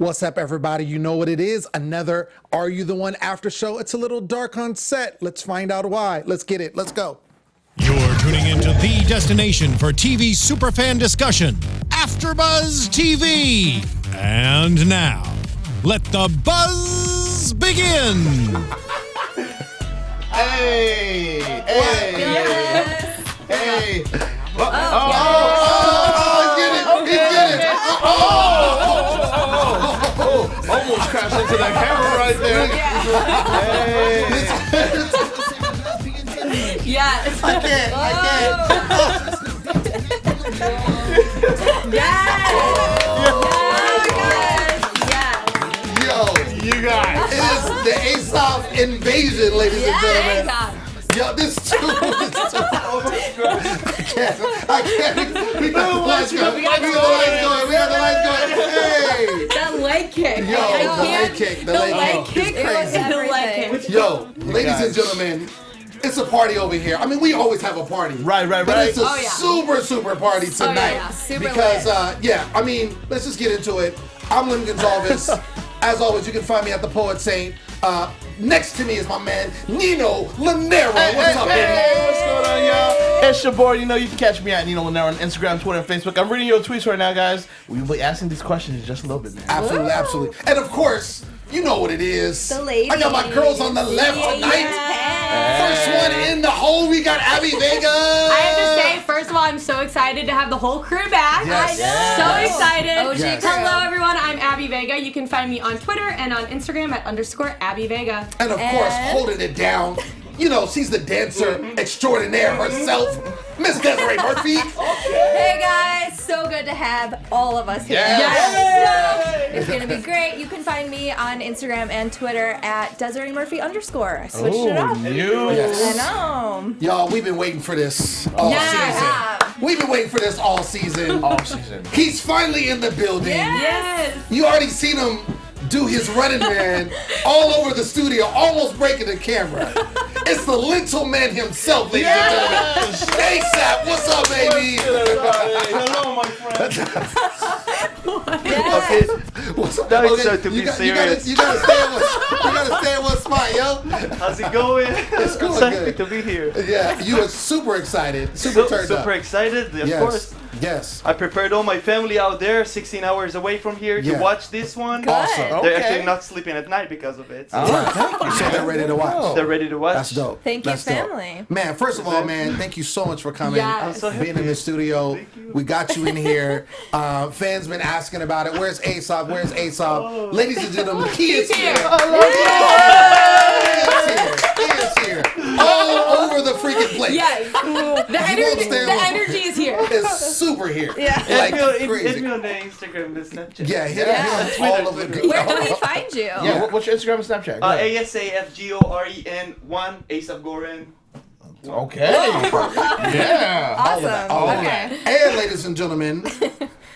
What's up, everybody? You know what it is. Another Are You the One after show. It's a little dark on set. Let's find out why. Let's get it. Let's go. You're tuning into the destination for TV superfan discussion, AfterBuzz TV. And now, let the buzz begin. Hey! Hey! Yes. Hey! Almost crashed into that camera right there. Hey! Yes. I can't. Yes. Yo, You guys! it is the Asaf invasion, ladies and gentlemen. Yo, this is too. I can't. We got the lights going. We got the lights going. Hey. That leg kick. Yo, the leg kick. The leg kick is crazy. The leg kick. Yo, ladies and gentlemen, it's a party over here. I mean, we always have a party. Right. But it's a super party tonight. yeah. Super because, lit. I mean, let's just get into it. I'm Lem Gonsalves. As always, you can find me at the Poet Saint. Next to me is my man, Nino llanera. What's up, baby? Hey, what's going on, y'all? It's your boy. You know, you can catch me at Nino llanera on Instagram, Twitter, and Facebook. I'm reading your tweets right now, guys. We'll be asking these questions in just a little bit, man. Absolutely. And of course, you know what it is. The ladies. I got my girls on the left tonight. First one in the hole, we got Abby Vega. I have to say, first of all, I'm so excited to have the whole crew back. Yes. So excited. OG Yes. crew. Hello, everyone. I'm Abby Vega. You can find me on Twitter and on Instagram at _Abby Vega. And of course, holding it down, you know, she's the dancer extraordinaire herself, Miss Desiree Murphy. Hey guys, so good to have all of us here. Yes. So, it's gonna be great. You can find me on Instagram and Twitter at Desiree Murphy _ I switched it up. Yes. I know. Y'all, we've been waiting for this all season. We've been waiting for this all season. All season. He's finally in the building. Yes. You already seen him do his running man all over the studio, almost breaking the camera. It's the Lentil Man himself, ladies and gentlemen. ASAP, what's up, baby? Hello, my friend. Yes. What's up? No, it's to be you serious. You gotta stay in one spot, yo. How's it going? It's going Excited good. to be here. Yeah, you were super excited, super turned up. Super excited, of Yes. course. Yes. I prepared all my family out there, 16 hours away from here, Yeah. to watch this one. Awesome. They're Okay. actually not sleeping at night because of it. So Right. So they're ready to watch. they're ready to watch. That's dope. Thank you, That's dope. family. Man, first of all, man, thank you so much for coming. Yes. I'm so happy. Being in the studio. Thank you. We got you in here. Fans been asking about it. Where's Asaf? Where's Asaf? Ladies and gentlemen, he is here. He is here. All over the freaking place. Yes. The energy is here. It's super here. Yeah. Like Hit crazy. me on the Instagram, the Snapchat. Yeah, hit Yeah. all over the Where can we find you? Yeah, what's your Instagram and Snapchat? Go ahead. ASAFGOREN1, Asaf Goren. Okay. Yeah. Awesome. All of Okay. that. And ladies and gentlemen,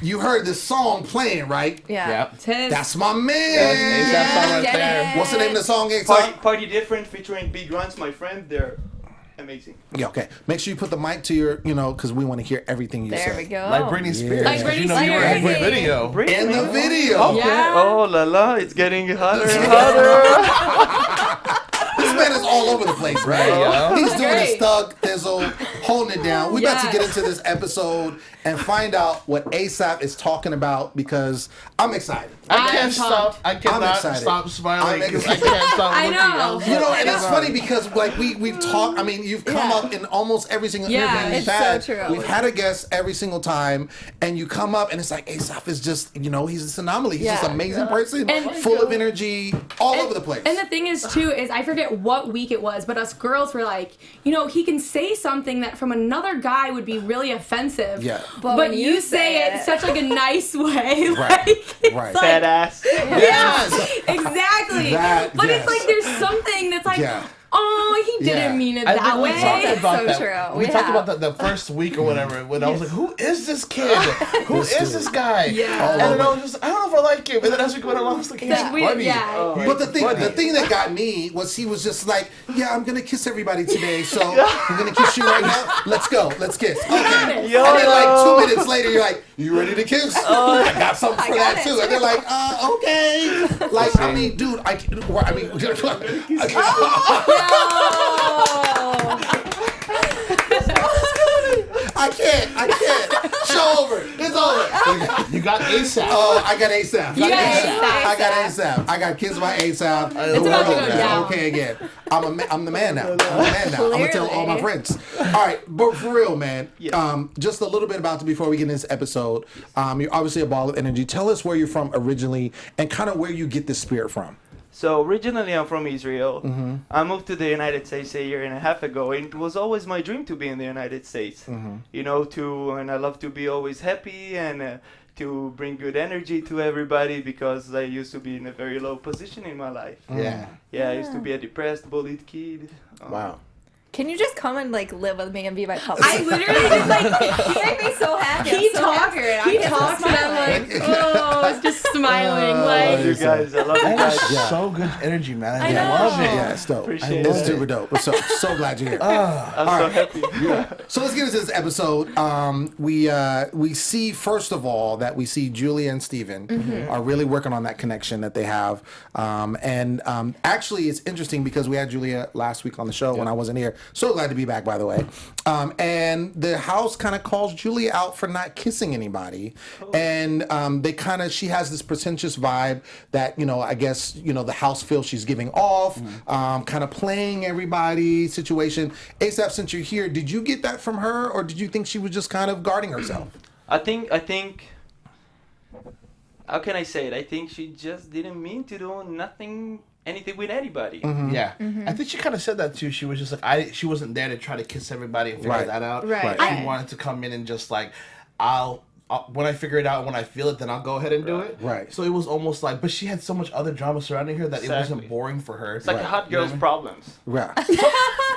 you heard this song playing, right? Yeah. Yep. That's my man. That's ASAP song right Get there. it. What's the name of the song, Asaf? Party Different featuring Big Runs, my friend. They're amazing. Yeah, okay. Make sure you put the mic to your, because we want to hear everything you say. There we go. Like Britney Spears. Like Britney you know, you were in the Spears. video. In the video. Yeah. Oh la la, it's getting hotter and hotter. This man is all over the place, right? Yeah. He's doing his Great. thug thizzle, holding it down. We about to Yeah. get into this episode and find out what Asap is talking about because I'm excited. I can't I'm stop. I cannot excited. stop smiling I'm because I can't stop I looking. know. You know, and it's funny because like we've talked. I mean, you've come up in almost every single Yeah, interview we've it's so had. true. We've had a guest every single time, and you come up and it's like Asap is just he's this anomaly. He's just an Yeah. amazing person, And- full of energy, all over the place. And the thing is, too, is I forget what week it was, but us girls were like, he can say something that from another guy would be really offensive. Yeah. But when you say it such like a nice way. Right, Like, it's right. like- Badass. Yeah, exactly. That- but yes. it's like there's something that's like, Yeah. oh, he didn't Yeah. mean it I that think we way. talked about so that. true. We We talked have. about the first week or whatever when I was like, "Who is this kid? Who This is dude. this guy?" Yeah. And then I was just, I don't know if I like him. And then as we went along, I was like, "He's funny." Yeah. But the thing that got me was he was just like, yeah, I'm gonna kiss everybody today, so I'm gonna kiss you right now. Let's go, let's kiss. Okay. got it. And then like 2 minutes later, you're like, You ready to kiss? I got something for that too. And they're like, okay. Like, I mean, dude, I mean, I can't. Show over. It's over. You got ASAP. Oh, I got ASAP. You got I got ASAP. I got kids by ASAP. It's about to go down. Okay again. I'm the man now. I'm gonna tell all my friends. All right, but for real, man. Just a little bit about before we get into this episode. You're obviously a ball of energy. Tell us where you're from originally and kind of where you get this spirit from. So originally I'm from Israel. I moved to the United States a year and a half ago, and it was always my dream to be in the United States. You know, and I love to be always happy and to bring good energy to everybody because I used to be in a very low position in my life. Yeah. Yeah, I used to be a depressed, bullied kid. Wow. Can you just come and like live with me and be my puppy? I literally just like You make me so happy. he I'm so talks, happy right now. he I can't talks, stop and I'm smiling. like, oh, it's just smiling, like. You guys, I love you That is guys. so good energy, man. I I know. love it. Yeah, it's dope. Appreciate It's it. super dope. So glad you're here. I'm so happy. So let's get into this episode. We see first of all that we see Julia and Steven are really working on that connection that they have. Actually, it's interesting because we had Julia last week on the show when I wasn't here. So glad to be back, by the way. And the house kind of calls Julia out for not kissing anybody, and she has this pretentious vibe that I guess the house feels she's giving off, kind of playing everybody situation. Asaf, since you're here, did you get that from her, or did you think she was just kind of guarding herself? I think. How can I say it? I think she just didn't mean to do anything with anybody. Yeah. I think she kind of said that too. She was just like, she wasn't there to try to kiss everybody and figure that out. Right. She wanted to come in and just like, when I figure it out, when I feel it, then I'll go ahead and do it. Right. So it was almost like, but she had so much other drama surrounding her that it wasn't Exactly. boring for her. It's like a hot girl's problems. Right.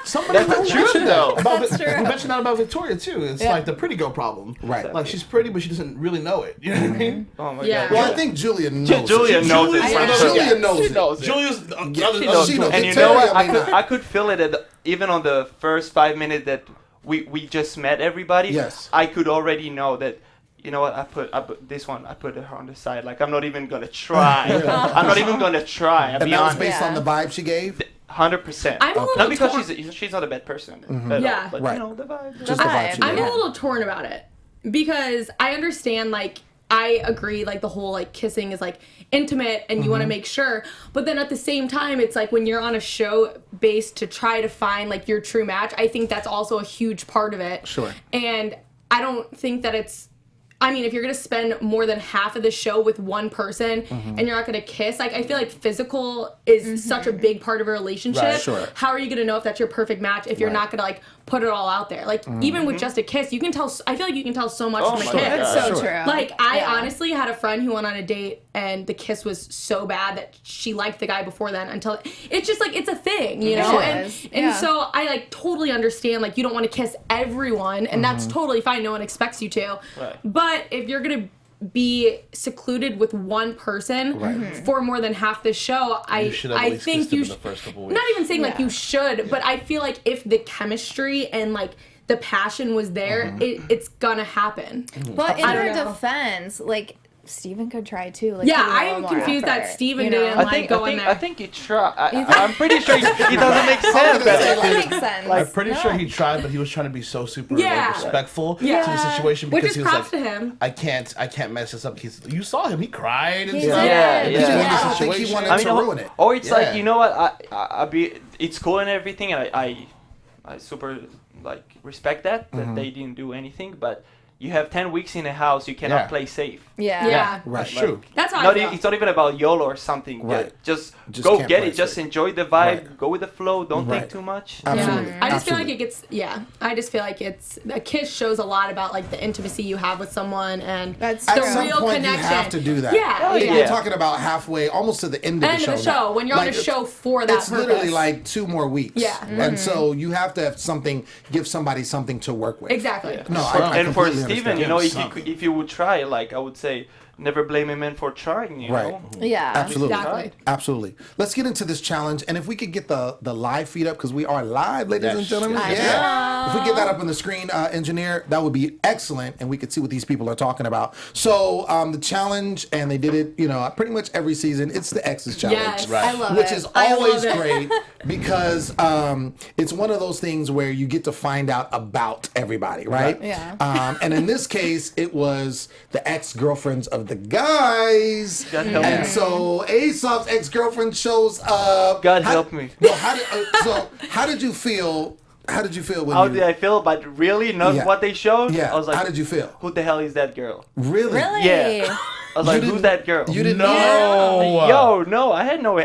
Somebody That's the truth, though. That's true. You mentioned that about Victoria too. It's like the pretty girl problem. Right. Like she's pretty, but she doesn't really know it. You know what I mean? Oh my Yeah. god. Well, I think Julia knows. Julia knows it. Julia for sure. Julia knows She it. knows it. Julia's She knows she it. knows And it. you know what? Victoria may not. I could feel it even on the first 5 minutes that we just met everybody. Yes. I could already know that. You know what? I put this one. I put her on the side. Like I'm not even gonna try. I'm not even gonna try. I'll And be that was honest. based on the vibe she gave? 100%. I'm a little Not because torn. she's not a bad person. At Yeah. all, but Right. the vibe. Just the vibe she I'm gave. a little torn about it because I understand, like, I agree, like, the whole, like, kissing is, like, intimate and you want to make sure. But then at the same time, it's like when you're on a show based to try to find, like, your true match, I think that's also a huge part of it. Sure. And I don't think that I mean, if you're going to spend more than half of the show with one person and you're not going to kiss, like, I feel like physical is such a big part of a relationship. Right, sure. How are you going to know if that's your perfect match if you're not going to, like, put it all out there? Like, even with just a kiss, you can tell, I feel like you can tell so much from a my kiss. God. That's so Sure. true. Like, I honestly had a friend who went on a date and the kiss was so bad that she liked the guy before then until it's just like, it's a thing, you know? It And is. Yeah. so I, like, totally understand, like, you don't want to kiss everyone and that's totally fine. No one expects you to. Right. But if you're going to be secluded with one person for more than half the show, You should have at I least think kissed him you in the first couple weeks. not even saying like you should, but I feel like if the chemistry and like the passion was there, it's gonna happen. But in I her don't know. defense, like Steven could try too. Like, Yeah, put in a I'm little more confused that effort, Steven you know? didn't like go in there. I think he tried. I'm pretty sure it doesn't make sense. gonna say, But That makes sense. I'm pretty sure he tried, but he was trying to be so super Yeah. respectful Yeah. to the situation Which because is he was props like, to him. I can't mess this up. You saw him; he cried and He stuff. did. Yeah, Did you yeah. not think he wanted I mean, to ruin it? or it's Yeah. like, you know what? It's cool and everything, and I super like respect that they didn't do anything, but. You have 10 weeks in a house. You cannot Yeah. play safe. Yeah. Right. That's true. That's how I feel. It's not even about YOLO or something. Right. Just Just go can't get play it. Just safe. enjoy the vibe. Right. Go with the flow. Don't Right. think too much. Absolutely. I just feel like Absolutely. I just feel like a kiss shows a lot about like the intimacy you have with someone and That's the At true. some real point, connection. you have to do that. Yeah. Oh, Like, yeah. We're talking about halfway, almost to the end of End the show. of the show now. when you're on a show for that It's purpose. literally like 2 more weeks. Yeah. And so you have to have give somebody something to work with. Exactly. No, I And for completely Steven, understand. you know, Something. if you would try, like I would say, never blame a man for trying, you Right. know? Yeah. Absolutely. Exactly. Absolutely. Let's get into this challenge. And if we could get the live feed up, because we are live, ladies and gentlemen. I Yeah. If we get that up on the screen, engineer, that would be excellent. And we could see what these people are talking about. So the challenge, and they did it, pretty much every season. It's the X's challenge. Yes. Right. I love Which it. is I always love it. great because it's one of those things where you get to find out about everybody, right? Yeah. And in this case, it was the ex-girlfriends of the guys. God help And me. so Asaf's ex-girlfriend shows up. God help me. No, how did you feel? How did you feel when How you? did I feel? But really, not Yeah. what they showed? Yeah. I was like, how did you feel? who the hell is that girl? Really? Really? Yeah. I was like, didn't- who's that girl? You didn't No. know? Yo, no, I had no,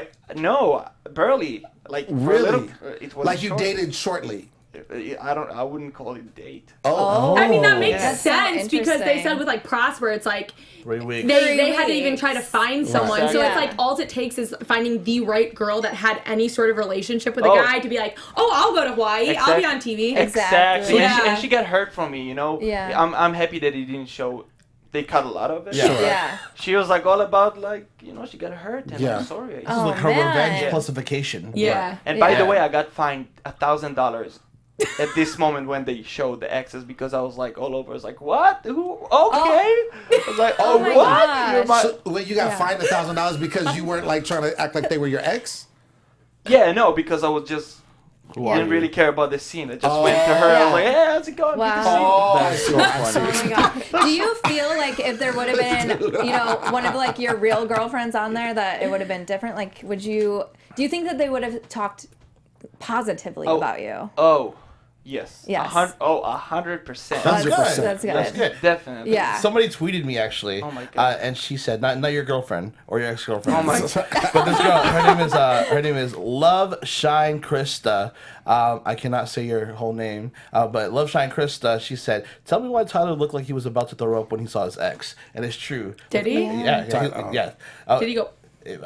barely. Like, for a Really? little, it was Like you short. dated shortly. I wouldn't call it date. Oh. I mean, that makes That's so sense because they interesting. said with like Prosper, it's like 3 weeks. they had to weeks. even try to find someone. Right. So it's Yeah. like all it takes is finding the right girl that had any sort of relationship with a Oh. guy to be like, oh, I'll go to Hawaii. I'll be on TV. Exactly. Yeah. And she got hurt from me, you know? Yeah. I'm happy that it didn't show. They cut a lot of it. Yeah. Yeah. She was like all about like, she got hurt and Yeah. I'm sorry. This is like her man. revenge plus a vacation. Yeah. And by the Yeah. way, I got fined $1,000 at this moment when they showed the exes because I was like all over. I was like, what? Who? Okay. I was like, Oh my what? gosh. You're my- So, wait, you got Yeah. fined $1,000 because you weren't like trying to act like they were your ex? Yeah, no, because I was just Who are didn't you? really care about the scene. I just went to her. I was like, hey, how's it going? Good to see you." Wow. That's so funny. Oh my god. Do you feel like if there would have been, one of like your real girlfriends on there that it would have been different? Like do you think that they would have talked positively about you? Oh, yes. Yes. 100%. That's good. That's good. That's good. Definitely. Yeah. Somebody tweeted me actually, Oh my God. and she said, not your girlfriend or your ex-girlfriend. Oh my But this girl, her name is Love Shine Krista. I cannot say your whole name, but Love Shine Krista. She said, "Tell me why Tyler looked like he was about to throw up when he saw his ex," and it's true. Did he? Yeah. Did he go?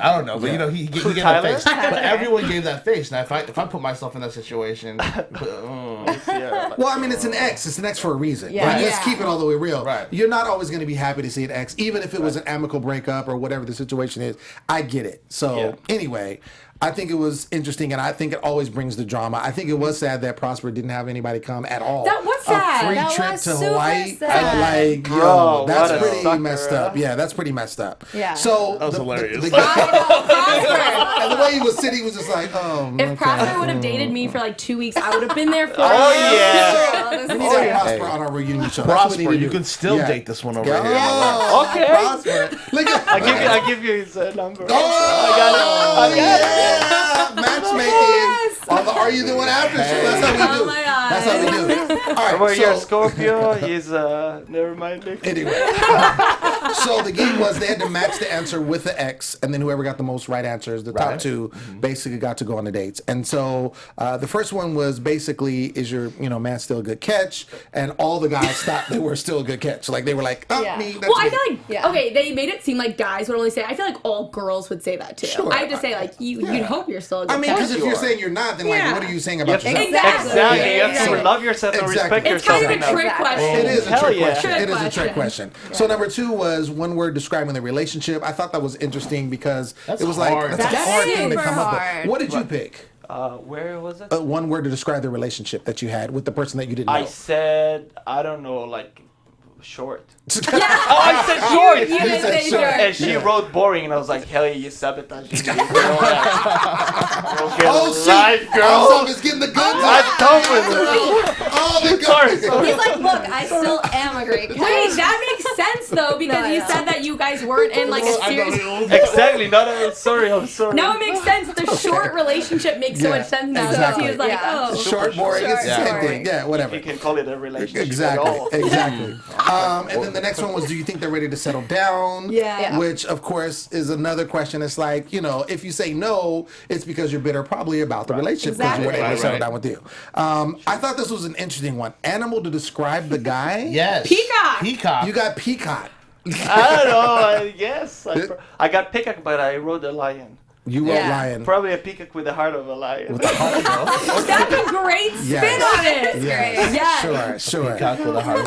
I don't know, but he gave that Tyler? face. But everyone gave that face. Now, if I put myself in that situation, Yeah. Well, I mean, it's an ex. It's an ex for a reason. Yeah. Right? Let's Yeah. keep it all the way real. Right. You're not always going to be happy to see an ex, even if it was an amicable breakup or whatever the situation is. I get it. So, Yeah. anyway, I think it was interesting, and I think it always brings the drama. I think it was sad that Prosper didn't have anybody come at all. That was sad. A free That trip was to super Hawaii. sad. Like, Bro, that's what a pretty sucker, messed up. Yeah, that's pretty messed up. Yeah. So, That was hilarious. and the way he was sitting, he was just like, oh, If okay. Prosper would have dated me for like 2 weeks, I would have been there for Oh, him. yeah. We need to have Prosper on our reunion show. That's what we Prosper, need to you do. can still Yeah. date this one over Yeah. here. Oh, Okay. Prosper. Look at I give you his number. Oh, I got it. yeah. Matchmaking on the Are You the One After show. That's how we do. Oh my God. That's how we do. All right. Well, you're a So, Scorpio. He's never mind. anyway, so the game was they had to match the answer with the X, and then whoever got the most right answers, the top Right. two, basically got to go on the dates. And so the first one was basically, is your man still a good catch? And all the guys thought they were still a good catch. Like they were like, oh, Yeah. me. That's Well, I me. feel like Yeah. okay, they made it seem like guys would only say. I feel like all girls would say that too. Sure. I have to say like you'd hope you're still a good I mean, because catch. if you're saying you're not, then like, Yeah. what are you saying about yourself? Exactly. Exactly. You have to Exactly. love yourself and Exactly. respect It's yourself. kind of a enough. trick question. It is a Hell trick yeah. question. Trick It is a trick question. question. So number two was one word describing the relationship. I thought that was interesting because That's it was hard. like that's a That's hard thing to super come up hard. with. What did you pick? Where was it? One word to describe the relationship that you had with the person that you didn't know. I said, I don't know, like short. Yeah. Oh, I said short. You did said say short. short. And she wrote boring, and I was like, hell yeah, you sabotaged me. Okay, Oh shit! life, girl. Asaf is getting the goods. I'm done with it. Oh, the Sorry, goods. sorry. He's like, look, I still am a great catch. Wait, that makes sense though because No, I you know. said that you guys weren't in like a serious. Exactly. Not. I'm sorry. I'm sorry. Now it makes sense. The short relationship makes so Yeah, much sense now. exactly. So he was like, Yeah. oh. Short, boring. It's the Short, same boring. thing. Yeah, whatever. You can call it a relationship. Exactly. At all. Exactly. And then the next one was, do you think they're ready to settle down? Yeah. Which, of course, is another question. It's like, if you say no, it's because you're bitter probably about the relationship because you weren't able to Right, settle right. down with you. I thought this was an interesting one. Animal to describe the guy. Yes. Peacock. Peacock. You got peacock. I don't know. Yes. I got peacock, but I wrote a lion. You wrote Yeah. lion. Probably a peacock with the heart of a lion. That's a great spin Yes. on it. Yes. Yes. Sure. Peacock with a heart.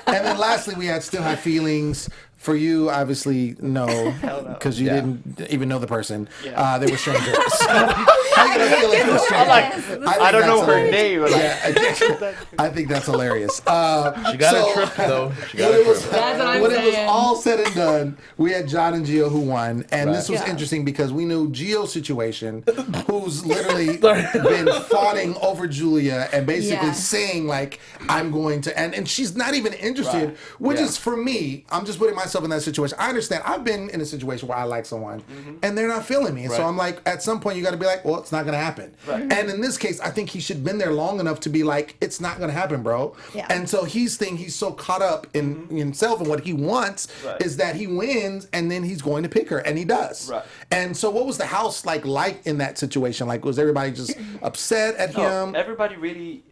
And then lastly, we had still have feelings For you, obviously, no, no. because you didn't even know the person. Yeah. They were strangers. How you gonna feel like you're strangers? I don't know her name. Like, I think that's hilarious. She got a trip though. She got a trip. That's what I'm when it was saying. all said and done, we had John and Gio who won, and this was Yeah. interesting because we knew Gio's situation, who's literally been fawning over Julia and basically Yeah. saying like, "I'm going to," and she's not even interested, which is for me. I'm just putting myself in that situation. I understand. I've been in a situation where I like someone, and they're not feeling me, and so I'm like, at some point, you got to be like, "Well, it's not going to happen." Right. And in this case, I think he should have been there long enough to be like, "It's not going to happen, bro." Yeah. And so he's so caught up in himself and what he wants Right. is that he wins and then he's going to pick her, and he does. Right. And so what was the house like in that situation? Like, was everybody just upset at no, him? everybody really,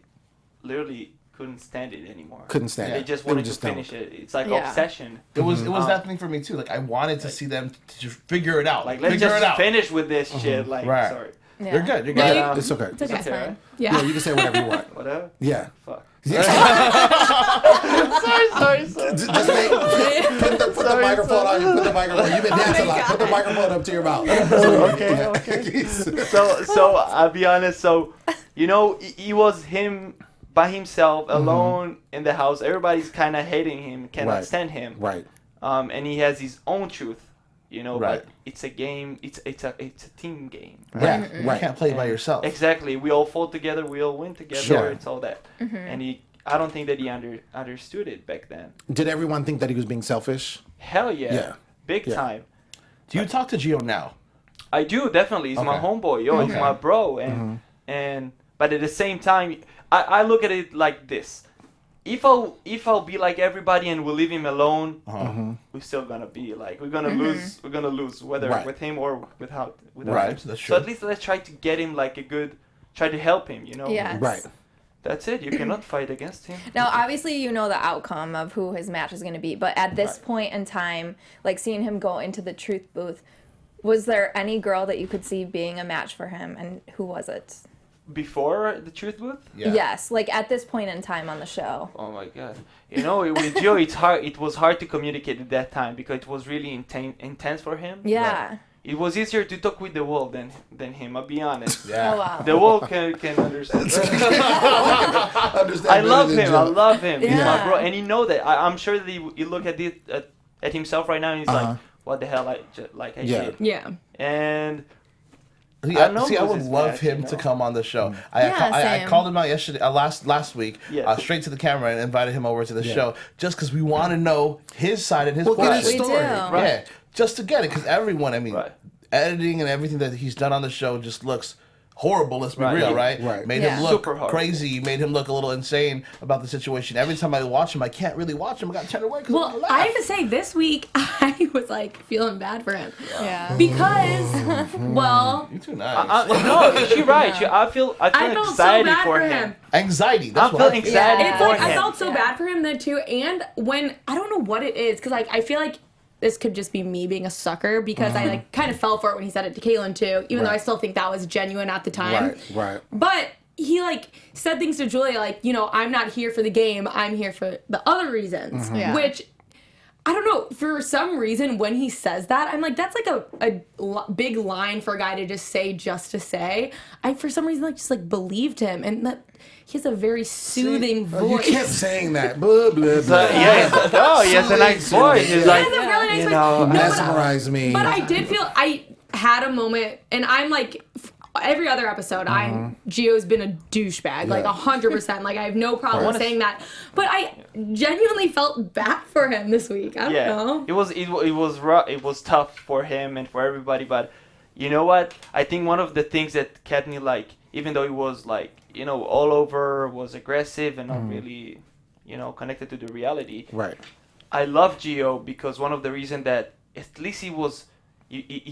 literally couldn't stand it anymore. Couldn't stand They it. just They were wanted just to done. finish it. It's like Yeah. obsession. It was that thing for me too. Like I wanted to see them to just figure it out. Like, let's figure just it out. finich with this shit. Like, Right. sorry. Yeah. You're good. You're No, good. you- It's okay. It's okay. It's okay, right? Yeah, you can say whatever you want. Whatever. Yeah. Fuck. Sorry. Just put the microphone on you. Put the microphone. You've been dancing a lot. Put the microphone up to your mouth. Okay. So I'll be honest. So, you know, he was him by himself, alone in the house. Everybody's kind of hating him, cannot Right. stand him. Right. And he has his own truth, you know. Right. But it's a game. It's a team game. Yeah. You Right. can't play by yourself. Exactly. We all fall together. We all win together. Sure. It's all that. And I don't think that he understood it back then. Did everyone think that he was being selfish? Hell yeah. Yeah. Big Yeah. time. Do you talk to Gio now? I do, definitely. He's my Okay. homeboy. Yo, he's Okay. my bro. And but at the same time, I look at it like this. If I'll be like everybody and we'll leave him alone, we're still gonna be like we're gonna lose whether Right. with him or without Right, him. that's So true. at least let's try to get him like try to help him, you know? Yes. Right. That's it. You cannot fight against him. Now, obviously, you know the outcome of who his match is going to be, but at this point in time, like seeing him go into the truth booth, was there any girl that you could see being a match for him, and who was it? Before the truth booth? Yeah. Yes, like at this point in time on the show. Oh my god! You know, with Gio, it's hard. It was hard to communicate at that time because it was really intense for him. Yeah. It was easier to talk with the wall than him. I'll be honest. Yeah. Oh wow. The wall can understand. Understand I better love than him. Joe. I love him. He's my Yeah. bro, and he know that. I'm sure that he look at it at himself right now, and he's like, "What the hell? I Yeah. did." Yeah. And See, I know I who's would his love match, him you to know? come on the show. Yeah, I same. called him out yesterday, last week, Yes. straight to the camera and invited him over to the show just because we want to know his side and his Well, get part. his We story. do. Yeah, just to get it because everyone, I mean, Right. editing and everything that he's done on the show just looks horrible. Let's be Right. real, right? Right. Made Yeah. him look Super horrible. crazy. Made him look a little insane about the situation. Every time I watch him, I can't really watch him. I got to turn away because Well, I have to say, this week I was like feeling bad for him Yeah. because, well, You're too nice. no, she's right. I feel I felt so anxiety bad for for him. him. Anxiety. I That's what feel I feel. anxiety Yeah. It's for like him. I felt so Yeah. bad for him then too, and when I don't know what it is, because like I feel like this could just be me being a sucker because I like kind of fell for it when he said it to Kahlan too, even though I Right. still think that was genuine at the time. Right. Right. But he like said things to Julia like, you know, I'm not here for the game, I'm here for the other reasons, Yeah. which. I don't know. For some reason, when he says that, I'm like, that's like a big line for a guy to just to say. I, for some reason, like just like believed him, and that he has a very soothing Oh, you voice. kept saying that. Blah, blah, blah. Yeah, he has a nice voice. He's Yeah. like, He has a really nice you voice. know, No, but- Mesmerize me. But I did feel I had a moment, and I'm like, every other episode, Gio's been a douchebag, like Yeah. 100%. Like I have no problem Right. saying that. But I genuinely felt bad for him this week. I don't know. it was rough. It was tough for him and for everybody. But you know what? I think one of the things that kept me like, even though he was like, you know, all over, was aggressive and not really, you know, connected to the reality. Right. I love Gio because one of the reasons that at least he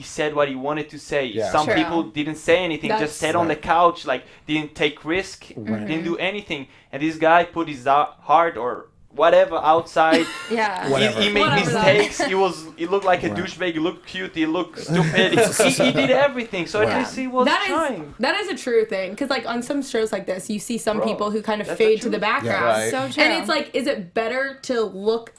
said what he wanted to say. Yeah. Some True. people didn't say anything, That's- just sat on the couch, like didn't take risk, didn't do anything. And this guy put his heart or whatever outside. Yeah. Whatever. He made Whatever mistakes. He looked like a Right. douchebag. He looked cute. He looked stupid. he did everything. So Right. at least he was trying. That is a true thing because like on some shows like this, you see some Bro, people who kind of that's the fade to truth. the background, Right. So true. and it's like, is it better to look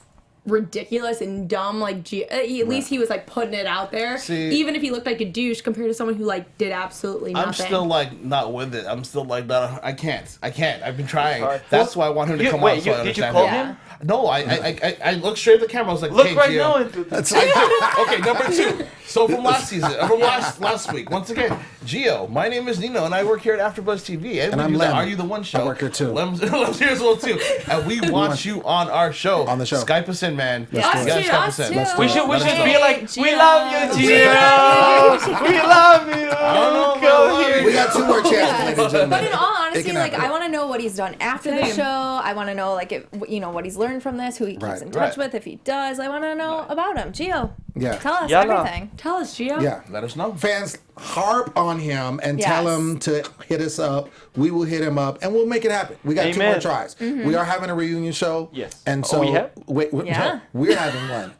ridiculous and dumb. Like at least he was like putting it out there. See, even if he looked like a douche compared to someone who like did absolutely nothing. I'm still like not with it. I'm still like not. I can't. I've been trying. That's why I want him to come on. So Did you call him? No, I looked straight at the camera. I was like, Look hey, right Gio. now into the Okay, number 2. So from last season, from last week, once again, Gio, my name is Nino, and I work here at AfterBuzz TV. And I'm we do the Lem. Are You the One show. I work here too. Lem's here as well too. And we want you on our show. On the show. Skype us in, man. Let's do it. You gotta Skype us in. Let's do We it. should Let us know. be like, Gio. we love you, Gio. We love you. I don't know if I Go love here. you. We got 2 more chances, ladies and gentlemen. But in all It honesty, can like happen. I want to know what he's done after the Same. show. I want to know like if, what he's learned from this, who he keeps Right. in touch Right. with, if he does. I want to know about him. Gio, Yeah. tell us Yalla. everything. Tell us, Gio. Yeah. Let us know. Fans, harp on him and Yes. tell him to hit us up. We will hit him up and we'll make it happen. We got 2 more Amen. tries. We are having a reunion show. Yes. And Oh, so we have? wait, Yeah. no, we're having one.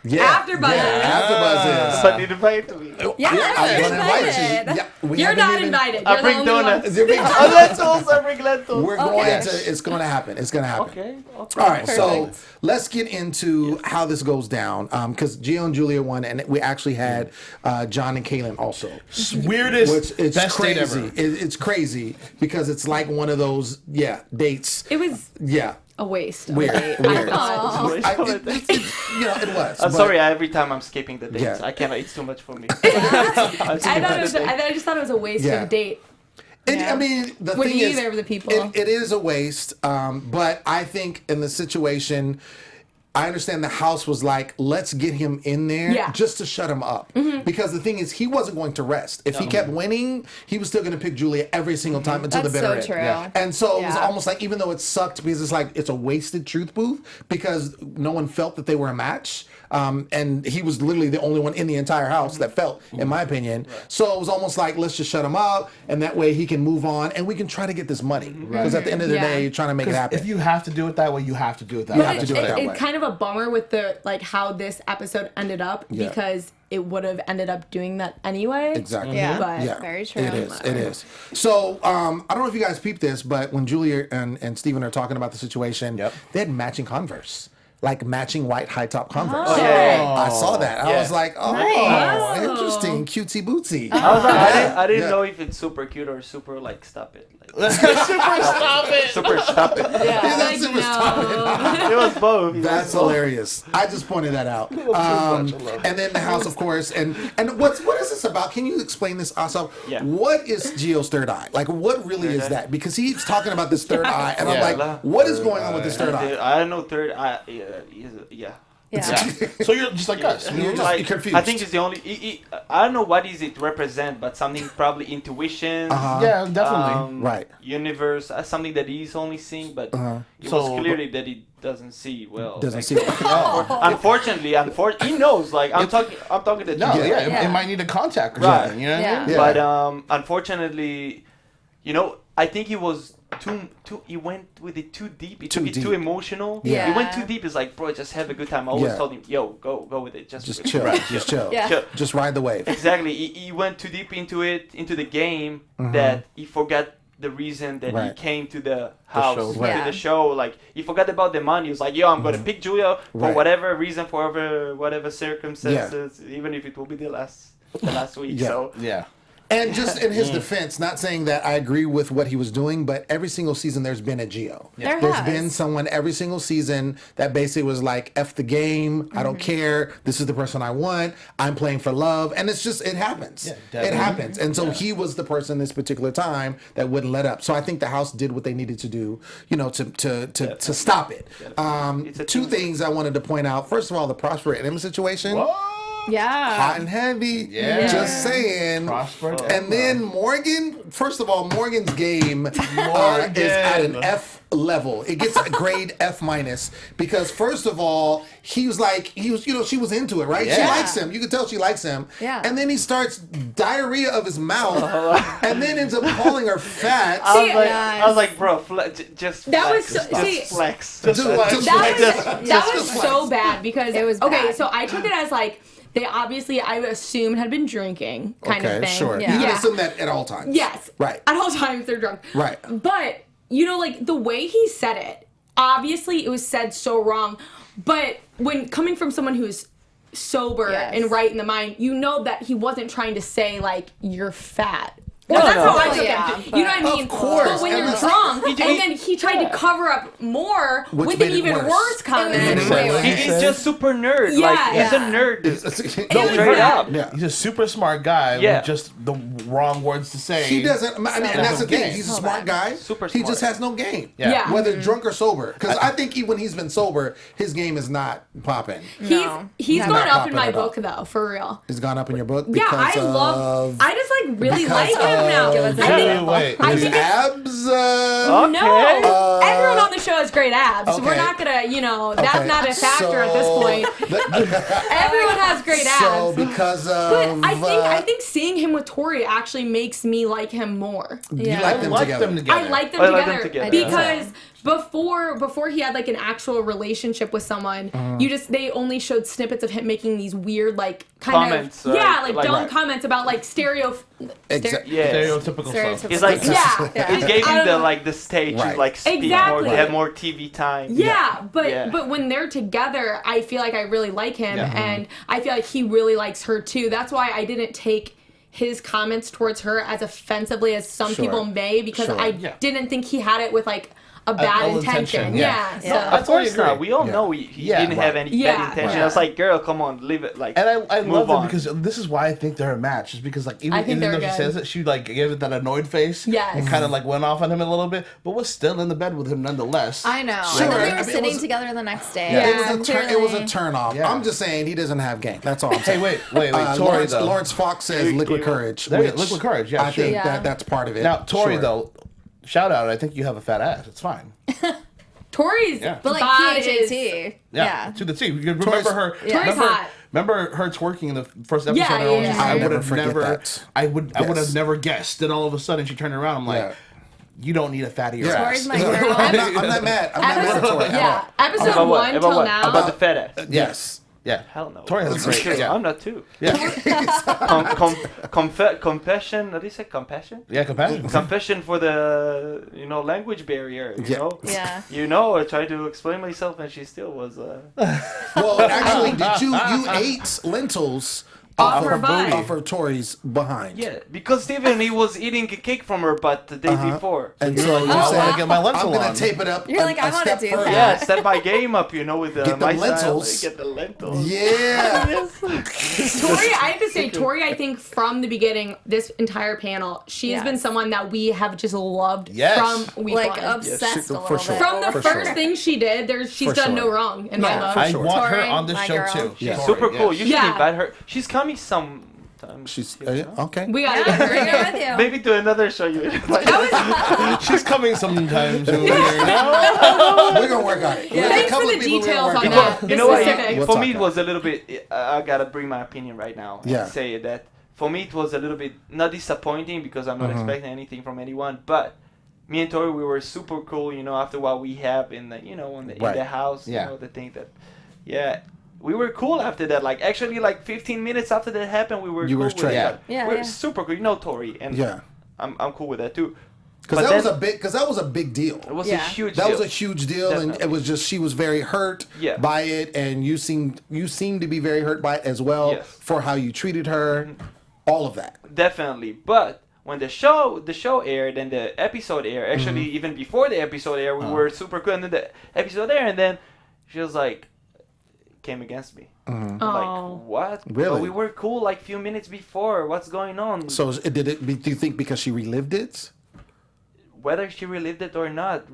Yeah. AfterBuzz. Yeah, AfterBuzz is. But invite me. Yeah, I'm gonna invite you. invited. Yeah, we You're haven't not even- invited. I You're bring the only one. donuts. You're being- Oh, lentils. I bring lentils. We're going Okay. to. It's going to happen. It's going to happen. Okay. All right, so Perfect. let's get into how this goes down. Because Gio and Julia won, and we actually had John and Kahlan also. Weirdest, Which it's best date crazy. ever. It's crazy because it's like one of those dates. It was Yeah, a waste. of Weird, a date, weird. I thought. it was. I'm but- sorry. Every time I'm skipping the dates, Yeah. I cannot. It's too much for me. I just thought it was a waste Yeah. of a date. I mean, the When thing you is, either of the people. it is a waste. But I think in the situation, I understand the house was like, let's get him in there Yeah. just to shut him up. Because the thing is, he wasn't going to rest. If he kept winning, he was still going to pick Julia every single time until That's the bitter so end. true. Yeah. And so it was Yeah. almost like, even though it sucked, because it's like, it's a wasted truth booth because no one felt that they were a match. And he was literally the only one in the entire house that felt, in my opinion. So it was almost like, let's just shut him up, and that way he can move on, and we can try to get this money. Because at the end of the Yeah. day, you're trying to make it happen. If you have to do it that way, you have to do it that You way. have to do it that way. It's kind of a bummer with the like how this episode ended up Yeah. because it would have ended up doing that anyway. Exactly. Yeah. But Yeah, Very true. It is. It is. So I don't know if you guys peeped this, but when Julia and Steven are talking about the situation, Yep. they had matching Converse. Like matching white high top Converse. Oh. Yeah. I saw that. I Yeah. was like, oh, Nice. interesting, cutesy bootsy. I was like, I didn't Yeah. know if it's super cute or super like stop it. Super stop it. Super stop it. Yeah, Like, that's super stupid. It was both. It That's was both. hilarious. I just pointed that out. And then the house, of course. And what is this about? Can you explain this, Asaf? Yeah. What is Gio's third eye? Like, what really is eye? that? Because he's talking about this third eye, and I'm Yeah. like, what is going on with this third eye? I don't know third. Yeah. Yeah. So you're just like us. You're just Like, confused. I think it's the only. I don't know what is it represent, but something probably intuition. Yeah, definitely. Right. Universe, something that he's only seeing, but it So- was clearly that he doesn't see well. Doesn't Like, see. Oh. Unfortunately, he knows. Like I'm talking to No, Julia. yeah, Yeah. It might need a contact or Right. something. You know what I mean? Yeah. Yeah. But unfortunately, I think he was too. He went with it too deep. He took it too deep. emotional. Yeah. He went too deep. It's like, bro, just have a good time. I always Yeah. told him, yo, go with it. Just chill. Just chill. Yeah. Chill. Just ride the wave. Exactly. He went too deep into the game that he forgot the reason that he Right. came to the house, show. to Right. the show. Like, he forgot about the money. He was like, yo, I'm going to pick Julia for Right. whatever reason, for whatever circumstances, even if it will be the last week. Yeah. So, Yeah. And just in his defense, not saying that I agree with what he was doing, but every single season there's been a Gio. There There's has. been someone every single season that basically was like, F the game, I don't care, this is the person I want, I'm playing for love. And it's just, it happens. Yeah, It definitely. happens. And so he was the person this particular time that wouldn't let up. So I think the house did what they needed to do, to stop it. It's a Two team. things I wanted to point out. First of all, the Prosper and Emma situation. Yeah. Hot and heavy. Yeah. Just saying. Prosper and And then Morgan, first of all, Morgan's game is at an F level. It gets a grade F minus because first of all, she was into it, right? She Yeah. likes him. You can tell she likes him. Yeah. And then he starts diarrhea of his mouth and then ends up calling her fat. I was like, bro, just That flex. was so- Just see, flex. Dude, Just flex. just that flex. was Just so flex. bad because It was okay. bad. So I took it as like they obviously I assumed had been drinking kind of Okay, thing. sure. Yeah. You can Yeah. assume that at all times. Yes. Right. At all times they're drunk. Right. But like the way he said it, obviously it was said so wrong, but when coming from someone who's sober Yes. and right in the mind, you know that he wasn't trying to say like you're fat. No, That's no. how I took Yeah, it. You know what I mean? Of course. But when And you're that's- drunk, and then he tried to cover up more Which with made an it even worse. worse comment. It was way worse. He's just super nerd. Yeah, Like he's a yeah. nerd. No, Straight up. Yeah. He's a super smart guy Yeah. with just the wrong words to say. He doesn't. I mean, and that's the no thing. game. He's a So smart bad. guy. Super He just smart. has no game. Yeah. Yeah. Whether drunk or sober, because I think when he's been sober, his game is not popping. No. He's Not gone up in popping my at all. book though, for real. He's gone up in your book. Yeah, Because I just like really because like him now. Give us I a think, example. Wait, I his think it's, abs. Okay. no, everyone on the show has great abs. Okay. We're not gonna, that's Okay, not a factor at this point. Everyone has great abs. So because of but I think seeing him with Tori actually makes me like him more. you Yeah. like I them like together. them together. I like them I together, like them together. because before he had like an actual relationship with someone, they only showed snippets of him making these weird like kind Comments, of like dumb Right. comments about like Exa- Yeah. Stereotypical stuff. Stereotypical. He's like Yeah. he gave I him don't know. the stage Right. to like speak Exactly. more, have more TV time. Yeah, but Yeah. but when they're together, I feel like I really like him, Yeah. and I feel like he really likes her too. That's why I didn't take his comments towards her as offensively as some Sure. people may, because Sure. I Yeah. didn't think he had it with like a bad ill intention. intention, Yeah. yeah. So. Of totally course agree. not. We all Yeah. know he Yeah, didn't right. have any Yeah, bad intention. right. I was like, girl, come on, leave it. Like, And I move love them on. because this is why I think they're a match. Is because like I think even though they're she good. says it, she like gave it that annoyed face. Yes. And kind of like went off on him a little bit, but was still in the bed with him nonetheless. I know. Sure. And then I they mean, were it sitting was- together the next day. Yeah. It was a clearly. turn off. Yeah. I'm just saying he doesn't have game. That's all I'm Hey, saying. wait. Tori Lawrence, though. Lawrence Fox says liquid courage. There you go, which liquid courage, yeah, I sure. think Yeah. that's part of it. Now Tori Sure. though, shout out. I think you have a fat ass. It's fine. Tori's Yeah. But like bod is- PHAT. Yeah, to the T. You remember Tori's- her? Yeah. Tori's hot. Remember her twerking in the first episode? Yeah, I was yeah, just- yeah. I I'll would never have forget never. that. I would Yes. have never guessed. And all of a sudden she turned around. I'm like, Yeah. you don't need a fatty Yeah. ass. Tori's my girl. I'm not mad. I'm not mad at Tori. at Yeah, all. episode about what? 1 About till what? now. About the fat ass. Yes. Yeah. Hell no. Tori has a great. Sure, Yeah. I'm not too. Yeah. Compassion. What do you say? Compassion. Yeah. Compassion. Compassion for the language barrier. You Yeah. know. Yeah. I tried to explain myself, and she still was. Well, actually, did you ate lentils Off her butt. off of Tori's behind? Yeah, because Steven, he was eating a cake from her butt the day before. And so you I said, want to get my I'm lentil gonna on. tape it up. You're like, I wanna step do further. that. Yeah, step my game up, with Get the my style. lentils. Get the lentils. Yeah. Tori, I have to say, Tori, I think from the beginning, this entire panel, she's Yes. been someone that we have just loved Yes. from week Like one. obsessed Yeah, a for little sure. bit. From the For first sure. thing she did, she's For done sure. no wrong in my Yeah, book. for I sure. want her Tori, on this my show girl. too. Yeah. Tori, Super cool. yes. You should Yeah. invite her. She's coming sometimes. She's here, no? okay. We got Yeah, bring her with you. Maybe to another show you invite. She's coming sometimes over here. We're gonna work on it. There's a Thanks couple for of the people we're details working on that. You This know what? specific. We'll For talk me, it about was a little bit. I gotta bring my opinion right now. Yeah. And say that for me, it was a little bit not disappointing because I'm not expecting anything from anyone. But me and Tori, we were super cool. After what we have in the, in Right. the house. Yeah. The thing that, yeah. We were cool after that. Like actually, 15 minutes after that happened, we were You cool were with straight. that. Yeah, We're yeah. super cool. Tori, and Yeah. I'm cool with that too. Because But that was then- a big deal. It was Yeah. a huge. That deal. was a huge deal, and Definitely. it was just she was very hurt Yeah. by it, and you seemed to be very hurt by it as well Yes. for how you treated her, all of that. Definitely, but when the show aired and the episode aired, actually even before the episode aired, we were super good. And then the episode aired, and then she was like, came against me. I'm Oh. like, what? Really? But we were cool few minutes before. What's going on? So do you think because she relived it? Whether she relived it or not,